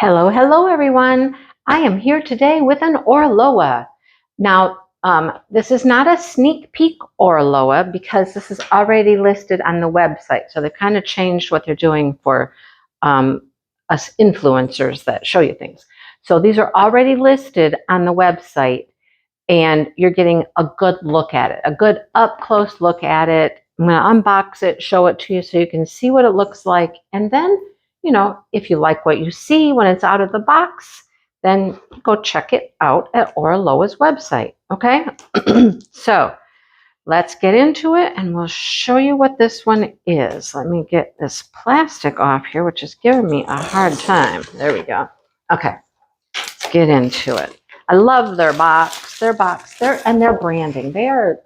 Hello, hello everyone. I am here today with an Oraloa. Now, this is not a sneak peek Oraloa because this is already listed on the website. So they've kind of changed what they're doing for us influencers that show you things. So these are already listed on the website and you're getting a good look at it, a good up close look at it. I'm going to unbox it, show it to you so you can see what it looks like. And then, if you like what you see when it's out of the box, then go check it out at Oraloa's website. Okay. So let's get into it and we'll show you what this one is. Let me get this plastic off here, which is giving me a hard time. There we go. Okay. Let's get into it. I love their box, and their branding. They are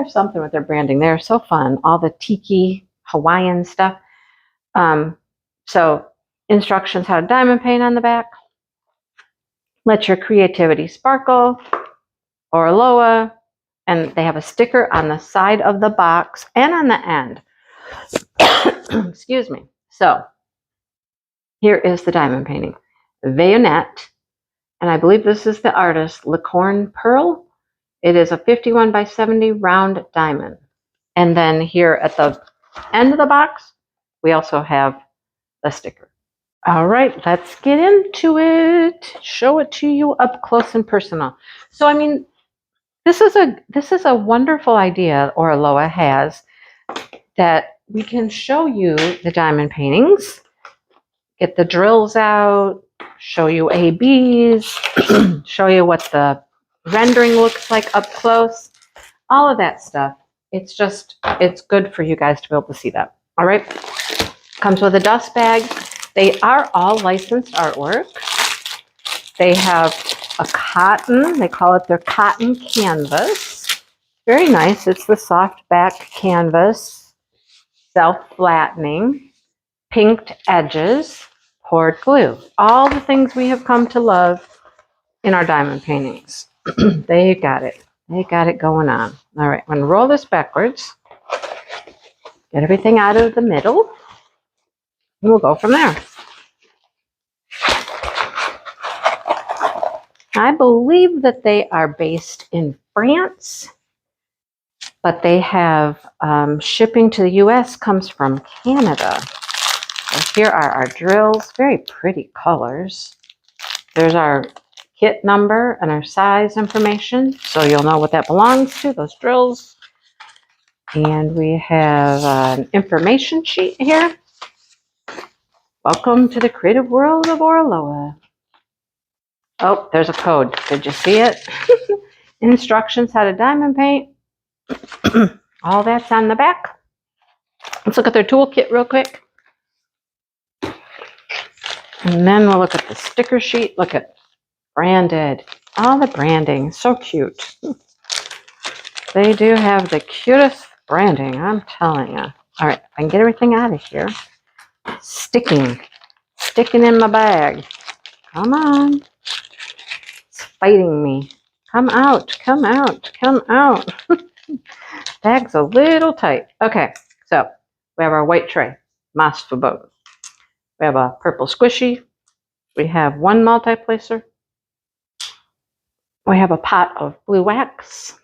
something with their branding. They're so fun. All the tiki Hawaiian stuff. So instructions how to diamond paint on the back. Let your creativity sparkle. Oraloa. And they have a sticker on the side of the box and on the end. Excuse me. So here is the diamond painting. Vionette. And I believe this is the artist, Licorne Pearl. It is a 51 by 70 round diamond. And then here at the end of the box, we also have the sticker. All right, let's get into it. Show it to you up close and personal. So, I mean, this is a wonderful idea Oraloa has that we can show you the diamond paintings, get the drills out, show you ABs, show you what the rendering looks like up close, all of that stuff. It's good for you guys to be able to see that. All right. Comes with a dust bag. They are all licensed artwork. They have a cotton, they call it their cotton canvas. Very nice. It's the soft back canvas, self-flattening, pinked edges, poured glue. All the things we have come to love in our diamond paintings. They got it. They got it going on. All right, I'm going to roll this backwards. Get everything out of the middle. And we'll go from there. I believe that they are based in France, but they have shipping to the U.S. comes from Canada. So here are our drills, very pretty colors. There's our kit number and our size information, so you'll know what that belongs to, those drills. And we have an information sheet here. Welcome to the creative world of Oraloa. Oh, there's a code. Did you see it? Instructions how to diamond paint. All that's on the back. Let's look at their toolkit real quick. And then we'll look at the sticker sheet. Look at branded. All the branding. So cute. They do have the cutest branding, I'm telling you. All right, I can get everything out of here. Sticking in my bag. Come on. It's fighting me. Come out, come out, come out. Bag's a little tight. Okay, so we have our white tray, mas for both. We have a purple squishy. We have one multi-placer. We have a pot of blue wax.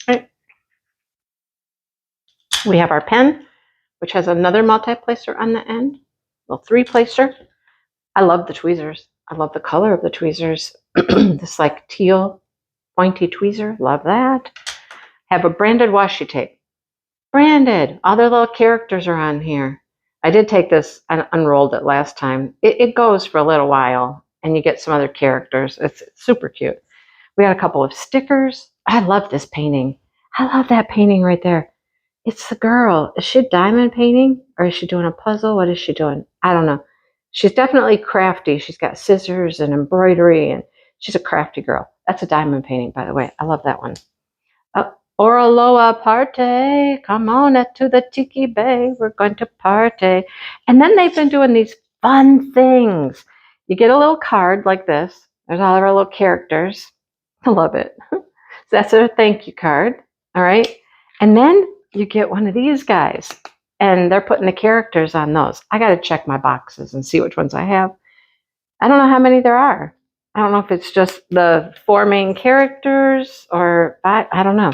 Right. We have our pen, which has another multi-placer on the end, little three-placer. I love the tweezers. I love the color of the tweezers. This like teal pointy tweezer. Love that. Have a branded washi tape. Branded. All their little characters are on here. I did take this and unrolled it last time. It goes for a little while and you get some other characters. It's super cute. We got a couple of stickers. I love this painting. I love that painting right there. It's the girl. Is she diamond painting or is she doing a puzzle? What is she doing? I don't know. She's definitely crafty. She's got scissors and embroidery and she's a crafty girl. That's a diamond painting, by the way. I love that one. Oraloa party. Come on to the Tiki Bay. We're going to party. And then they've been doing these fun things. You get a little card like this. There's all of our little characters. I love it. So that's their thank you card. All right. And then you get one of these guys and they're putting the characters on those. I got to check my boxes and see which ones I have. I don't know how many there are. I don't know if it's just the 4 main characters or I don't know.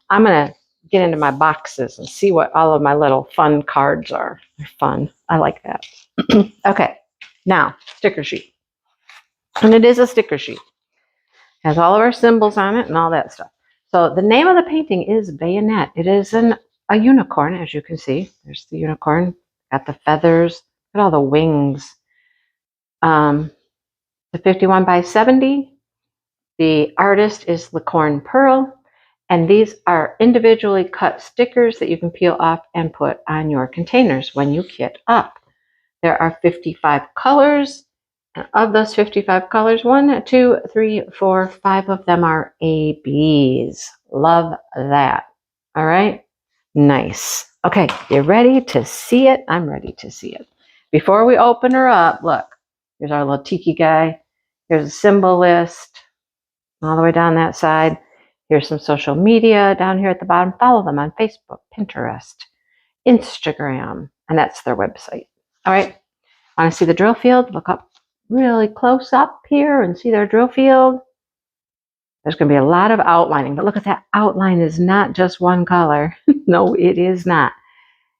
I'm going to get into my boxes and see what all of my little fun cards are. They're fun. I like that. Okay, now sticker sheet. And it is a sticker sheet. It has all of our symbols on it and all that stuff. So the name of the painting is Bayonet. It is a unicorn, as you can see. There's the unicorn. Got the feathers. Look at all the wings. The 51 by 70. The artist is Licorne Pearl. And these are individually cut stickers that you can peel off and put on your containers when you kit up. There are 55 colors. Of those 55 colors, 1, 2, 3, 4, 5 of them are ABs. Love that. All right. Nice. Okay. You ready to see it? I'm ready to see it. Before we open her up, look, here's our little tiki guy. Here's a symbol list all the way down that side. Here's some social media down here at the bottom. Follow them on Facebook, Pinterest, Instagram, and that's their website. All right. Want to see the drill field? Look up really close up here and see their drill field. There's going to be a lot of outlining, but look at that outline is not just one color. No, it is not.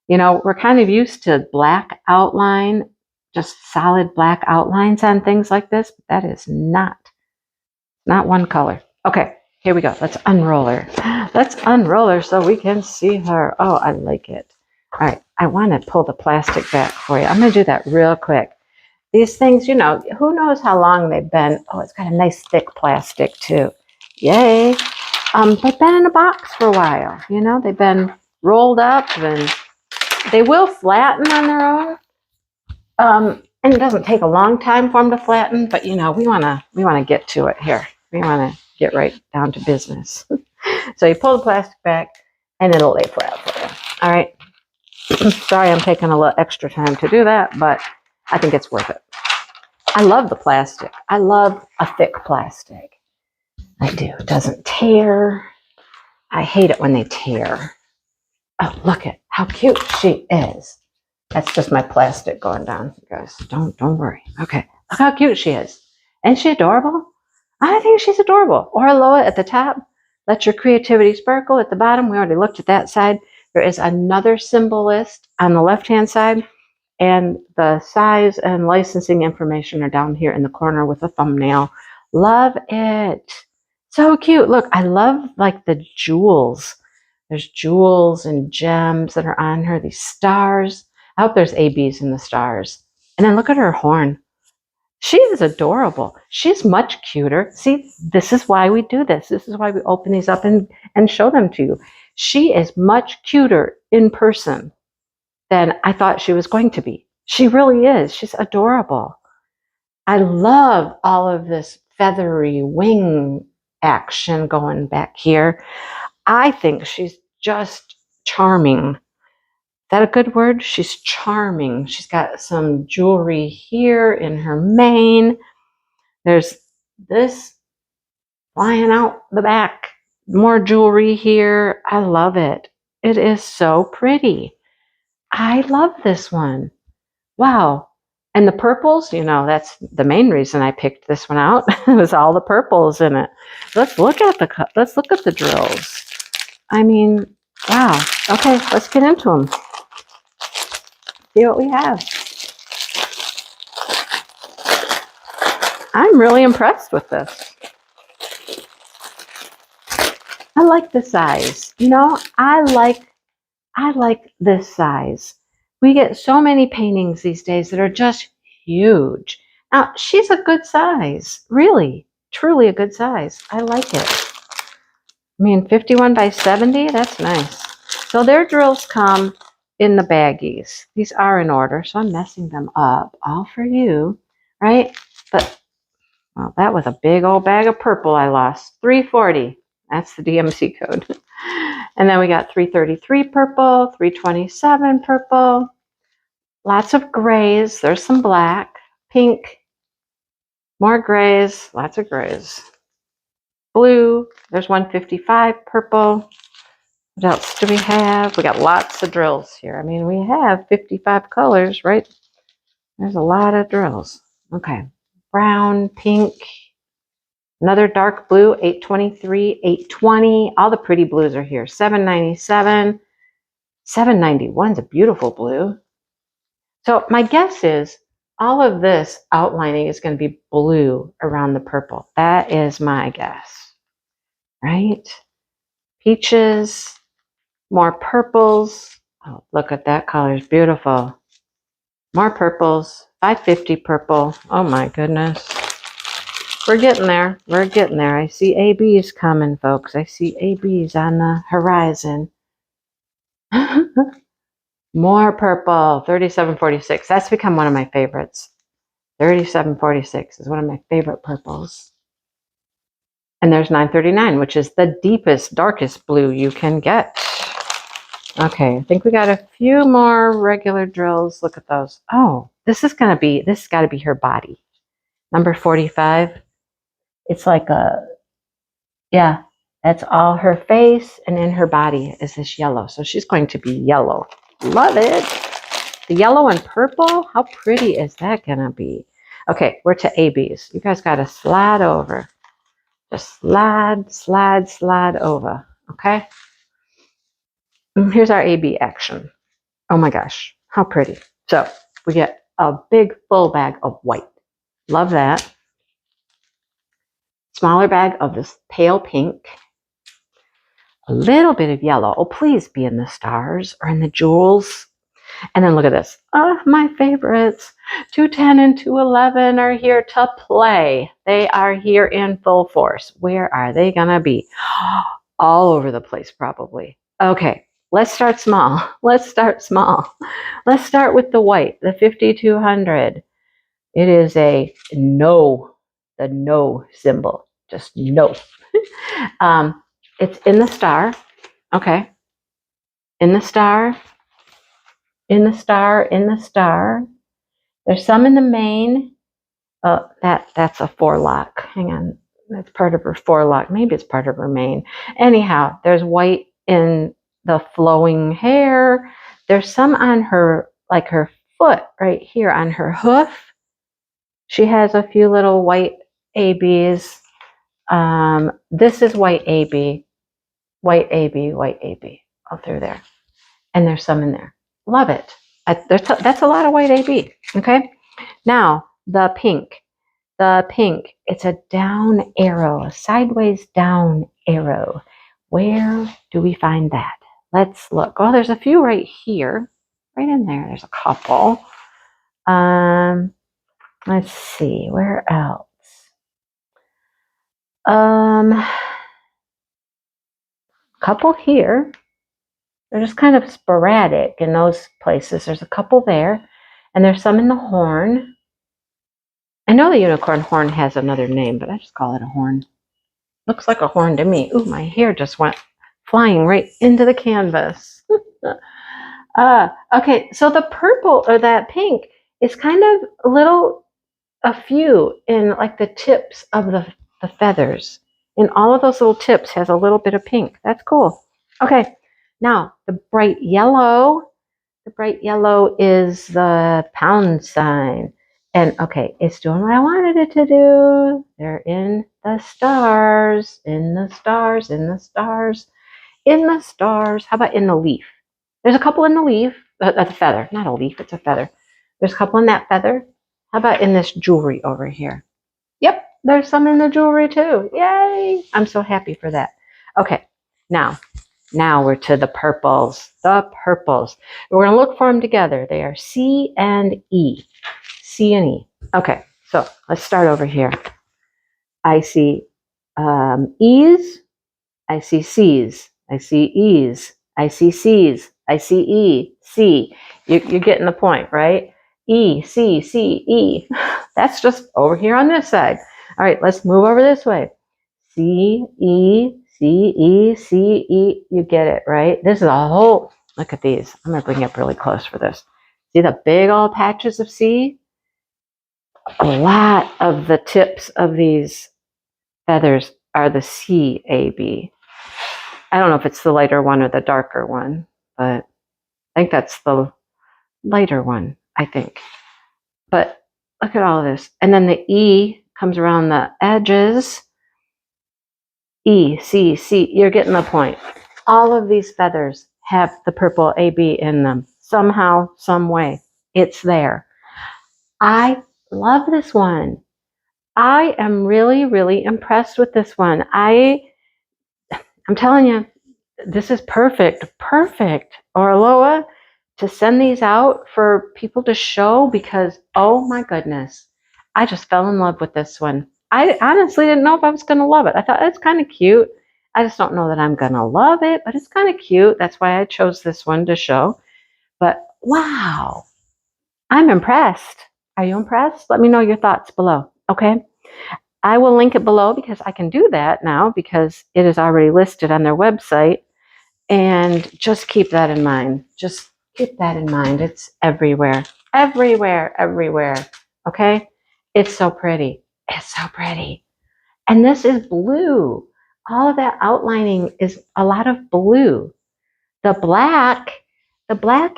You know, we're kind of used to black outline, just solid black outlines on things like this, but that is not one color. Okay, here we go. Let's unroll her. Let's unroll her so we can see her. Oh, I like it. All right, I want to pull the plastic back for you. I'm going to do that real quick. These things, you know, who knows how long they've been. Oh, it's got a nice thick plastic too. Yay. They've been in a box for a while. You know, they've been rolled up and they will flatten on their own. And it doesn't take a long time for them to flatten, but you know, we want to get to it here. We want to get right down to business. So you pull the plastic back and it'll lay flat for you. All right. Sorry, I'm taking a little extra time to do that, but I think it's worth it. I love the plastic. I love a thick plastic. I do. It doesn't tear. I hate it when they tear. Oh, look at how cute she is. That's just my plastic going down, you guys. Don't worry. Okay, look how cute she is. Isn't she adorable? I think she's adorable. Oraloa at the top. Let your creativity sparkle at the bottom. We already looked at that side. There is another symbol list on the left-hand side. And the size and licensing information are down here in the corner with a thumbnail. Love it. So cute. Look, I love like the jewels. There's jewels and gems that are on her. These stars. I hope there's ABs in the stars. And then look at her horn. She is adorable. She's much cuter. See, this is why we do this. This is why we open these up and show them to you. She is much cuter in person than I thought she was going to be. She really is. She's adorable. I love all of this feathery wing action going back here. I think she's just charming. Is that a good word? She's charming. She's got some jewelry here in her mane. There's this flying out the back. More jewelry here. I love it. It is so pretty. I love this one. Wow. And the purples, you know, that's the main reason I picked this one out. It was all the purples in it. Let's look at the drills. I mean, wow. Okay, let's get into them. See what we have. I'm really impressed with this. I like the size. You know, I like this size. We get so many paintings these days that are just huge. Now, she's a good size. Really, truly a good size. I like it. I mean, 51 by 70, that's nice. So their drills come in the baggies. These are in order, so I'm messing them up. All for you, right? But, well, that was a big old bag of purple I lost. $3.40. That's the DMC code. And then we got $3.33 purple, $3.27 purple. Lots of grays. There's some black, pink, more grays, lots of grays. Blue, there's 155 purple. What else do we have? We got lots of drills here. I mean, we have 55 colors, right? There's a lot of drills. Okay. brown, pink, another dark blue, 823, 820. All the pretty blues are here. 797, 791 is a beautiful blue. So my guess is all of this outlining is going to be blue around the purple. That is my guess, right? Peaches, more purples. Oh, look at that color, it's beautiful. More purples, 550 purple. Oh my goodness. We're getting there. We're getting there. I see ABs coming, folks. I see ABs on the horizon. More purple, 3746. That's become one of my favorites. 3746 is one of my favorite purples. And there's 939, which is the deepest, darkest blue you can get. Okay, I think we got a few more regular drills. Look at those. Oh, this has got to be her body. Number 45. It's like yeah, that's all her face, and in her body is this yellow. So she's going to be yellow. Love it. The yellow and purple, how pretty is that going to be? Okay, we're to ABs. You guys got to slide over. Just slide, slide, slide over, okay? And here's our AB action. Oh my gosh, how pretty. So we get a big full bag of white. Love that. Smaller bag of this pale pink. A little bit of yellow. Oh, please be in the stars or in the jewels. And then look at this. Oh, my favorites. 210 and 211 are here to play. They are here in full force. Where are they going to be? All over the place, probably. Okay, let's start small. Let's start small. Let's start with the white, the 5200. It is a no, the no symbol. Just no. It's in the star. Okay. In the star. In the star, in the star. There's some in the main. Oh, that's a forelock. Hang on. That's part of her forelock. Maybe it's part of her mane. Anyhow, there's white in the flowing hair. There's some on her, like her foot right here on her hoof. She has a few little white ABs. This is white AB. White AB, white AB. All through there. And there's some in there. Love it. That's a lot of white AB. Okay. Now, the pink. The pink. It's a down arrow, a sideways down arrow. Where do we find that? Let's look. Oh, there's a few right here. Right in there. There's a couple. Let's see. Where else? Couple here. They're just kind of sporadic in those places. There's a couple there. And there's some in the horn. I know the unicorn horn has another name, but I just call it a horn. Looks like a horn to me. Ooh, my hair just went flying right into the canvas. Okay, so the purple or that pink is kind of a few in like the tips of the feathers. And all of those little tips has a little bit of pink. That's cool. Okay. Now, the bright yellow is the pound sign. And okay, it's doing what I wanted it to do. They're in the stars, in the stars, in the stars, in the stars. How about in the leaf? There's a couple in the leaf, a feather, not a leaf, it's a feather. There's a couple in that feather. How about in this jewelry over here? Yep, there's some in the jewelry too. Yay! I'm so happy for that. Okay, now we're to the purples. The purples. We're going to look for them together. They are C and E. C and E. Okay, so let's start over here. I see E's. I see C's. I see E's. I see C's. I see E. C. You're getting the point, right? E, C, C, E. That's just over here on this side. All right, let's move over this way. C, E, C, E, C, E. You get it, right? This is a whole, look at these. I'm going to bring it up really close for this. See the big old patches of C? A lot of the tips of these feathers are the CAB. I don't know if it's the lighter one or the darker one, but I think that's the lighter one, I think. But Look at all of this. And then the E comes around the edges. E, C, C. You're getting the point. All of these feathers have the purple AB in them. Somehow, some way. It's there. I love this one. I am really, really impressed with this one. I'm telling you, this is perfect. Perfect. Oraloa, to send these out for people to show because, oh my goodness, I just fell in love with this one. I honestly didn't know if I was going to love it. I thought it's kind of cute. I just don't know that I'm going to love it, but it's kind of cute. That's why I chose this one to show. But wow, I'm impressed. Are you impressed? Let me know your thoughts below, okay? I will link it below because I can do that now because it is already listed on their website. And just keep that in mind. Just keep that in mind. It's everywhere. Everywhere, everywhere. Okay? It's so pretty. It's so pretty. And this is blue. All of that outlining is a lot of blue. The black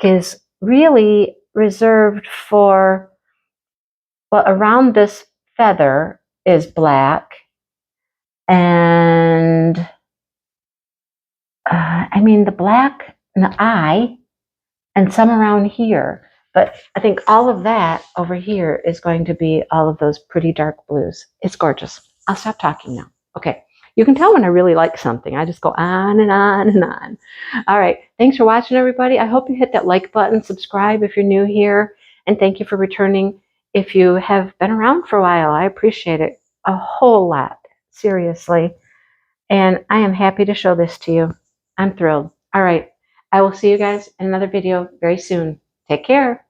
is really reserved for, well, around this feather is black. And I mean, the black and the eye and some around here. But I think all of that over here is going to be all of those pretty dark blues. It's gorgeous. I'll stop talking now. Okay. You can tell when I really like something. I just go on and on and on. All right. Thanks for watching, everybody. I hope you hit that like button, subscribe if you're new here, and thank you for returning if you have been around for a while. I appreciate it a whole lot. Seriously. And I am happy to show this to you. I'm thrilled. All right. I will see you guys in another video very soon. Take care.